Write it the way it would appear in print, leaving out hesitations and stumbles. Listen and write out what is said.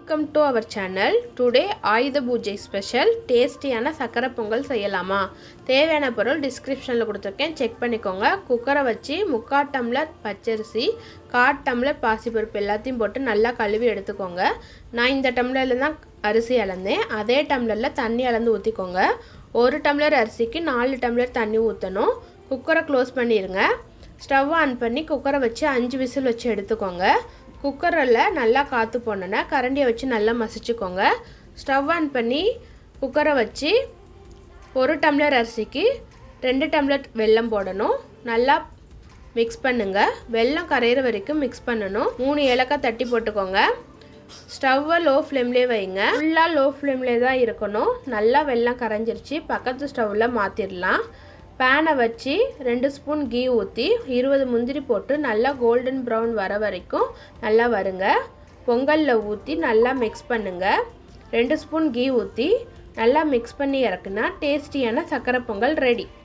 Welcome to our channel. Today ஆயுத பூஜை special டேஸ்டியான சக்கரை பொங்கல் செய்யலாமா? தேவையான பொருள் டிஸ்கிரிப்ஷன்ல கொடுத்திருக்கேன், செக் பண்ணிக்கோங்க. குக்கரை வச்சு 3/4 டம்ளர் பச்சரிசி, 1/4 டம்ளர் பாசிப்பருப்பு எல்லாத்தையும் போட்டு நல்லா கழுவி எடுத்துக்கோங்க. நான் இந்த டம்ளர்ல தான் அரிசி அளந்தேன், அதே டம்ளர்ல தண்ணி அளந்து ஊற்றிக்கோங்க. 1 டம்ளர் அரிசிக்கு 4 டம்ளர் தண்ணி ஊற்றணும். குக்கரை க்ளோஸ் பண்ணிடுங்க. ஸ்டவ் ஆன் பண்ணி குக்கரை வச்சு 5 விசில் வச்சு எடுத்துக்கோங்க. குக்கரில் நல்லா காற்று போனோன்னா கரண்டியை வச்சு நல்லா மசிச்சுக்கோங்க. ஸ்டவ் ஆன் பண்ணி குக்கரை வச்சு 1 டம்ளர் அரிசிக்கு 2 டம்ளர் வெல்லம் போடணும். நல்லா மிக்ஸ் பண்ணுங்க. வெல்லம் கரையிற வரைக்கும் மிக்ஸ் பண்ணணும். 3 ஏலக்காய் தட்டி போட்டுக்கோங்க. ஸ்டவ்வை லோ ஃப்ளேம்லேயே வைங்க. ஃபுல்லாக லோ ஃப்ளேம்லேயே தான் இருக்கணும். நல்லா வெல்லம் கரைஞ்சிருச்சு, பக்கத்து ஸ்டவ்வில் மாற்றிடலாம். பேனை வச்சு 2 ஸ்பூன் கீ ஊற்றி 20 முந்திரி போட்டு நல்லா கோல்டன் ப்ரௌன் வர வரைக்கும் நல்லா வருங்க. பொங்கலில் ஊற்றி நல்லா மிக்ஸ் பண்ணுங்கள். 2 ஸ்பூன் கீ ஊற்றி நல்லா மிக்ஸ் பண்ணி இறக்குனா டேஸ்டியான சக்கரை பொங்கல் ரெடி.